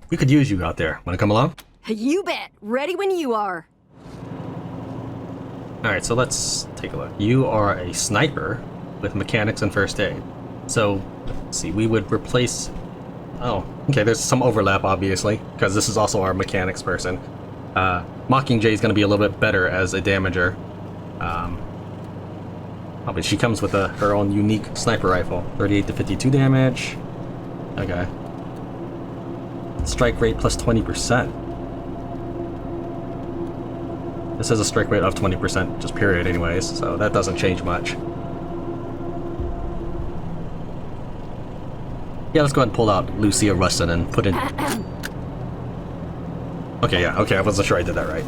We could use you out there. Wanna come along? You bet! Ready when you are. Alright, so let's take a look. You are a sniper with mechanics and first aid. So, let's see, we would replace... Oh, okay, there's some overlap, obviously, because this is also our mechanics person. Mockingjay is going to be a little bit better as a damager. But she comes with her own unique sniper rifle. 38 to 52 damage. Okay. Strike rate plus 20%. This has a strike rate of 20%, just period anyways, so that doesn't change much. Yeah, let's go ahead and pull out Lucia Rustin and put in... Okay, I wasn't sure I did that right.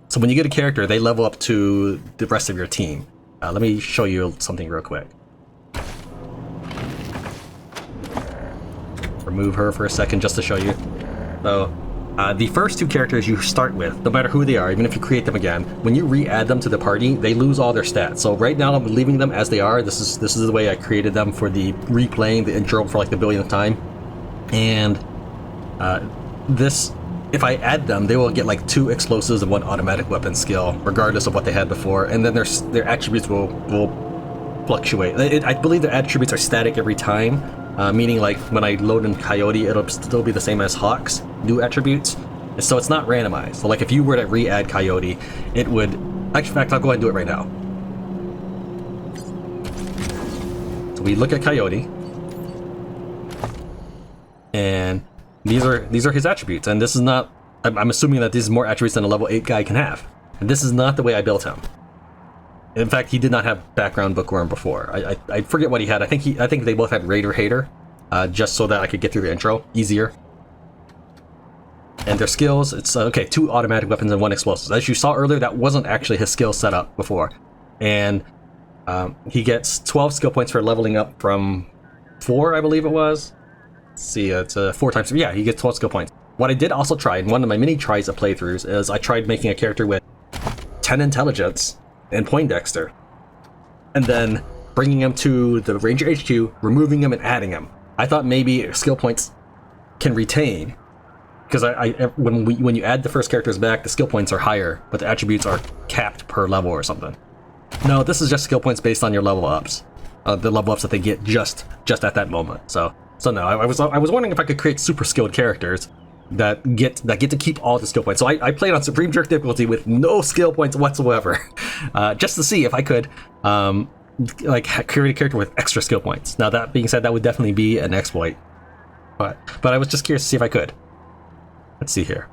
So when you get a character, they level up to the rest of your team. Let me show you something real quick. Remove her for a second just to show you. So, the first two characters you start with, no matter who they are, even if you create them again, when you re-add them to the party, they lose all their stats. So right now I'm leaving them as they are. This is the way I created them for the replaying the intro for like the billionth time. And if I add them, they will get like 2 explosives and 1 automatic weapon skill, regardless of what they had before. And then their attributes will fluctuate. I believe their attributes are static every time. Meaning like when I load in Coyote, it'll still be the same as Hawk's new attributes. So it's not randomized. So like if you were to re-add Coyote, it would... Actually, in fact, I'll go ahead and do it right now. So we look at Coyote. And these are his attributes. And this is not... I'm assuming that these are more attributes than a level 8 guy can have. And this is not the way I built him. In fact, he did not have background bookworm before. I forget what he had. I think they both had Raider Hater, just so that I could get through the intro easier. And their skills, it's okay, 2 automatic weapons and 1 explosive. As you saw earlier, that wasn't actually his skill setup before. And he gets 12 skill points for leveling up from 4, I believe it was. Let's see, it's 4 times 3. Yeah, he gets 12 skill points. What I did also try, in one of my mini tries of playthroughs, is I tried making a character with 10 intelligence and Poindexter, and then bringing him to the Ranger HQ, removing him and adding him. I thought maybe skill points can retain, because when you add the first characters back, the skill points are higher, but the attributes are capped per level or something. No, this is just skill points based on your level ups, the level ups that they get just at that moment. So no, I was wondering if I could create super skilled characters that get to keep all the skill points. So I played on Supreme Jerk difficulty with no skill points whatsoever, just to see if I could like create a character with extra skill points. Now that being said, that would definitely be an exploit, but I was just curious to see if I could. Let's see here.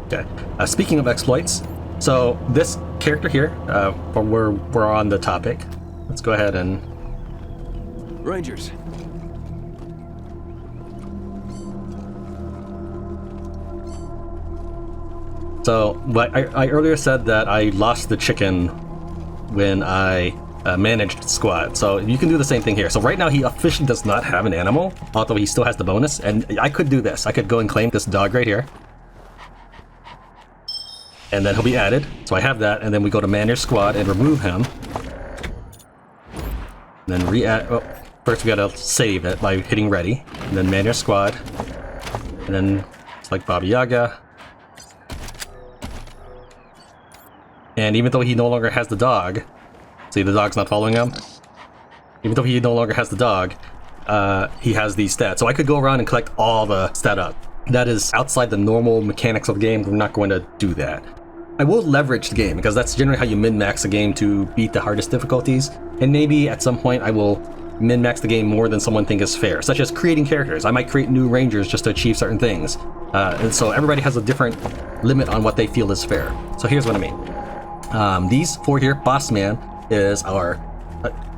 Okay. Speaking of exploits, so this character here, we're on the topic. Let's go ahead and Rangers. So, I earlier said that I lost the chicken when I managed squad. So you can do the same thing here. So right now he officially does not have an animal, although he still has the bonus. And I could do this. I could go and claim this dog right here. And then he'll be added. So I have that. And then we go to manage squad and remove him. And then re-add. Oh, first we gotta save it by hitting ready. And then manage squad. And then it's like Baba Yaga. And even though he no longer has the dog, see the dog's not following him? Even though he no longer has the dog, he has these stats. So I could go around and collect all the stat up. That is outside the normal mechanics of the game. We're not going to do that. I will leverage the game, because that's generally how you min-max a game to beat the hardest difficulties. And maybe at some point I will min-max the game more than someone thinks is fair, such as creating characters. I might create new rangers just to achieve certain things. And so everybody has a different limit on what they feel is fair. So here's what I mean. These 4 here, Boss Man is our...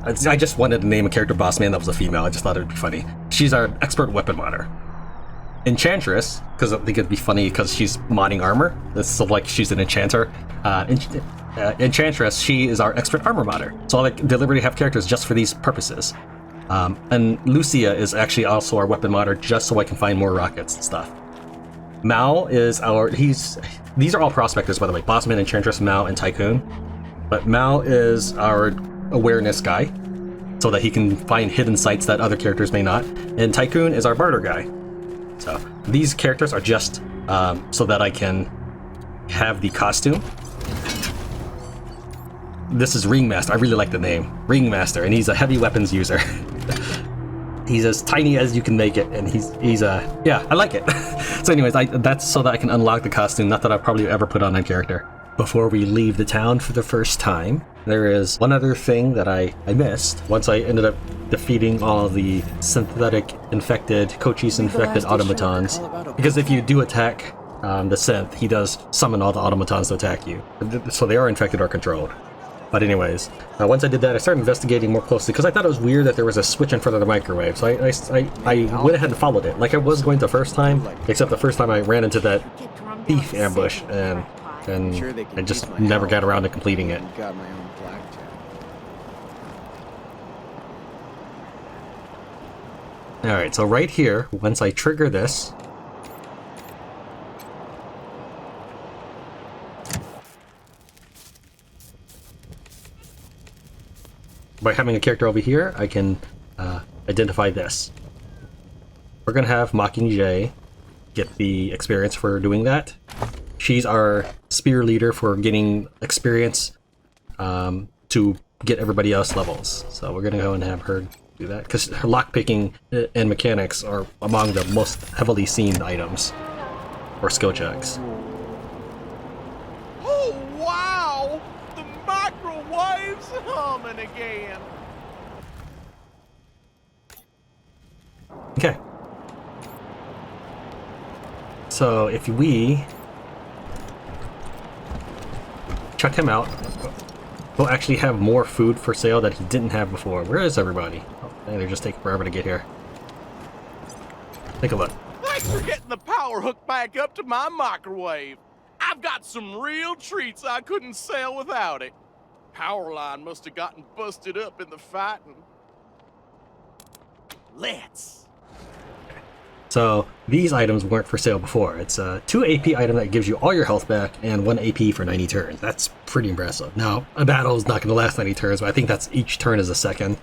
I just wanted to name a character Boss Man that was a female. I just thought it would be funny. She's our expert weapon modder. Enchantress, because I think it'd be funny because she's modding armor. It's so like she's an enchanter. Enchantress, she is our expert armor modder. So I like deliberately have characters just for these purposes. And Lucia is actually also our weapon modder, just so I can find more rockets and stuff. Mao is our... These are all prospectors, by the way. Bossman, Enchantress, Mao, and Tycoon. But Mao is our awareness guy, so that he can find hidden sites that other characters may not. And Tycoon is our barter guy. So these characters are just so that I can have the costume. This is Ringmaster. I really like the name. Ringmaster, and he's a heavy weapons user. He's as tiny as you can make it, and he's yeah, I like it. So anyways, that's so that I can unlock the costume, not that I've probably ever put on a character. Before we leave the town for the first time, there is one other thing that I missed once I ended up defeating all the synthetic infected, Cochise infected automatons. Because if you do attack the synth, he does summon all the automatons to attack you. So they are infected or controlled. But anyways, once I did that, I started investigating more closely because I thought it was weird that there was a switch in front of the microwave. So I went ahead and followed it, like I was going the first time, except the first time I ran into that thief ambush, and I just never got around to completing it. Alright, so right here, once I trigger this, by having a character over here, I can identify this. We're gonna have Mockingjay get the experience for doing that. She's our spear leader for getting experience to get everybody else levels. So we're gonna go and have her do that, because her lockpicking and mechanics are among the most heavily seen items for skill checks. Oh wow! The microwave's humming again. Okay. So if we check him out. He'll actually have more food for sale that he didn't have before. Where is everybody? Oh, man, they're just taking forever to get here. Take a look. Thanks for getting the power hook back up to my microwave. I've got some real treats I couldn't sell without it. Power line must have gotten busted up in the fighting. Let's. So these items weren't for sale before. It's a 2 AP item that gives you all your health back and 1 AP for 90 turns. That's pretty impressive. Now, a battle is not going to last 90 turns, but I think that's each turn is a second.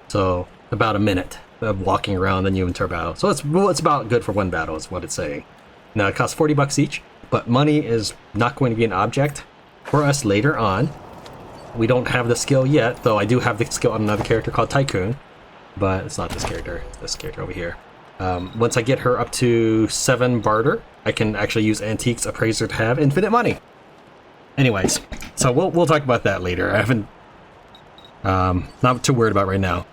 So about a minute of walking around, then you enter a battle. So it's about good for one battle is what it's saying. Now it costs 40 bucks each, but money is not going to be an object for us later on. We don't have the skill yet, though I do have the skill on another character called Tycoon, but it's not this character. It's this character over here. Once I get her up to 7 barter, I can actually use Antiques Appraiser to have infinite money. Anyways, so we'll talk about that later. I haven't not too worried about right now,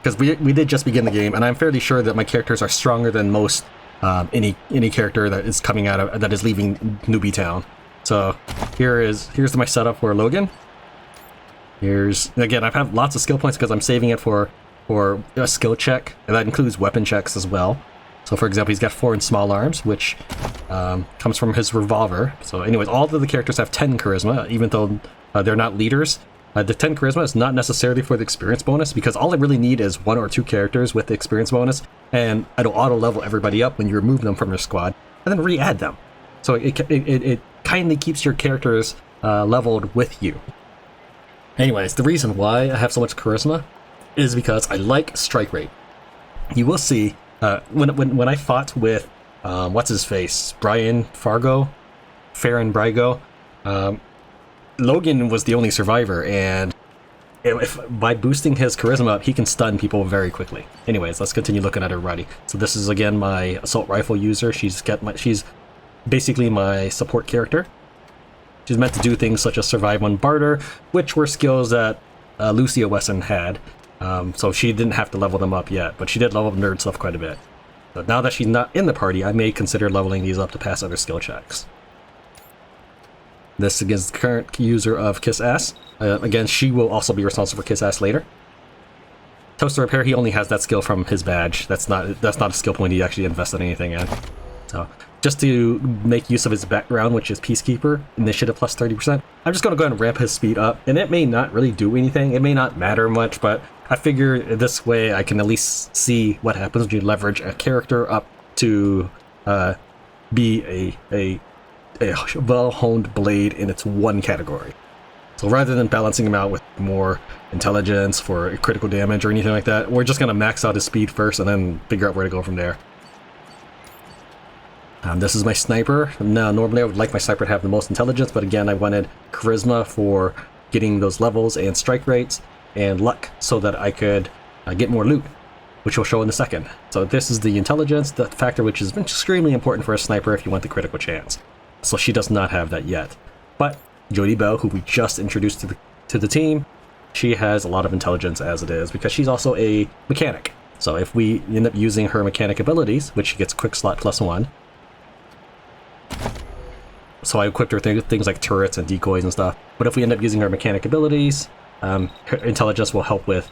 because we did just begin the game, and I'm fairly sure that my characters are stronger than most any character that is coming out of that is leaving Newbie Town. So here's my setup for Logan. Again, I've had lots of skill points because I'm saving it for a skill check, and that includes weapon checks as well. So for example, he's got 4 in small arms, which comes from his revolver. So anyways, all of the characters have 10 charisma, even though they're not leaders. The 10 charisma is not necessarily for the experience bonus, because all I really need is 1 or 2 characters with the experience bonus, and it'll auto level everybody up when you remove them from your squad, and then re-add them. So it kindly keeps your characters leveled with you. Anyways, the reason why I have so much charisma is because I like strike rate. You will see when I fought with what's his face, Farron Brygo. Logan was the only survivor, and by boosting his charisma up, he can stun people very quickly. Anyways, let's continue looking at everybody. So this is again my assault rifle user. She's basically my support character. She's meant to do things such as survive on barter, which were skills that Lucia Wesson had. So she didn't have to level them up yet, but she did level nerd stuff quite a bit. But now that she's not in the party, I may consider leveling these up to pass other skill checks. This is the current user of Kiss Ass. Again, she will also be responsible for Kiss Ass later. Toaster Repair, he only has that skill from his badge. That's not a skill point he actually invested anything in. So just to make use of his background, which is Peacekeeper, initiative plus 30%, I'm just going to go ahead and ramp his speed up. And it may not really do anything. It may not matter much, but I figure this way I can at least see what happens when you leverage a character up to be a well-honed blade in its one category. So rather than balancing him out with more intelligence for critical damage or anything like that, we're just going to max out his speed first and then figure out where to go from there. This is my sniper. Now, normally I would like my sniper to have the most intelligence, but again, I wanted charisma for getting those levels and strike rates, and luck so that I could get more loot, which we'll show in a second. So this is the intelligence, the factor which is extremely important for a sniper if you want the critical chance. So she does not have that yet. But Jodie Bell, who we just introduced to the team, she has a lot of intelligence as it is, because she's also a mechanic. So if we end up using her mechanic abilities, which she gets quick slot +1, so I equipped her things like turrets and decoys and stuff. But if we end up using her mechanic abilities, her intelligence will help with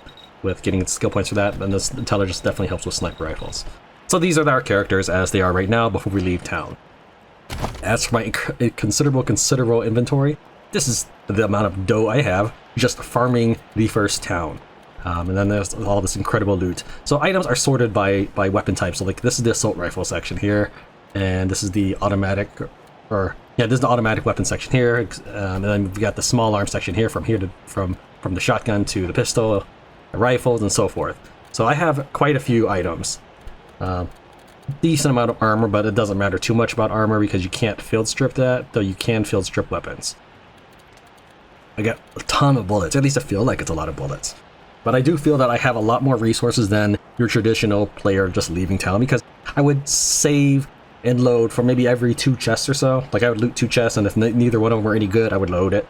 getting skill points for that, and this intelligence definitely helps with sniper rifles. So these are our characters as they are right now before we leave town. As for my considerable inventory, this is the amount of dough I have just farming the first town. And then there's all this incredible loot. So items are sorted by weapon type. So like this is the assault rifle section here, and this is the automatic, this is the automatic weapon section here, and then we've got the small arm section here from the shotgun to the pistol, the rifles, and so forth. So I have quite a few items. Decent amount of armor, but it doesn't matter too much about armor because you can't field strip that, though you can field strip weapons. I got a ton of bullets, at least I feel like it's a lot of bullets. But I do feel that I have a lot more resources than your traditional player just leaving town, because I would save and load for maybe every 2 chests or so. Like I would loot 2 chests, and if neither one of them were any good, I would load it.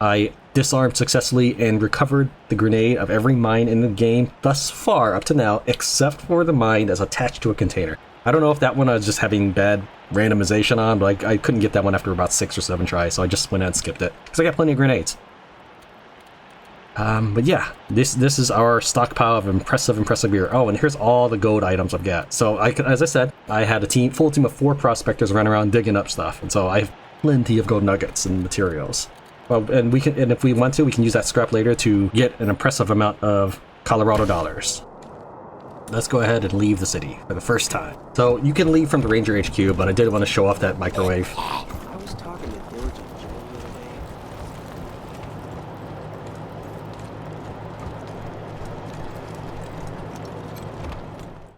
I disarmed successfully and recovered the grenade of every mine in the game thus far up to now, except for the mine that's attached to a container. I don't know if that one I was just having bad randomization on, but I couldn't get that one after about 6 or 7 tries, so I just went ahead and skipped it. Because I got plenty of grenades. But yeah, this is our stockpile of impressive gear. Oh, and here's all the gold items I've got. So, as I said, I had a full team of 4 prospectors running around digging up stuff, and so I have plenty of gold nuggets and materials. Well, and if we want to, we can use that scrap later to get an impressive amount of Colorado dollars. Let's go ahead and leave the city for the first time. So you can leave from the Ranger HQ, but I did want to show off that microwave.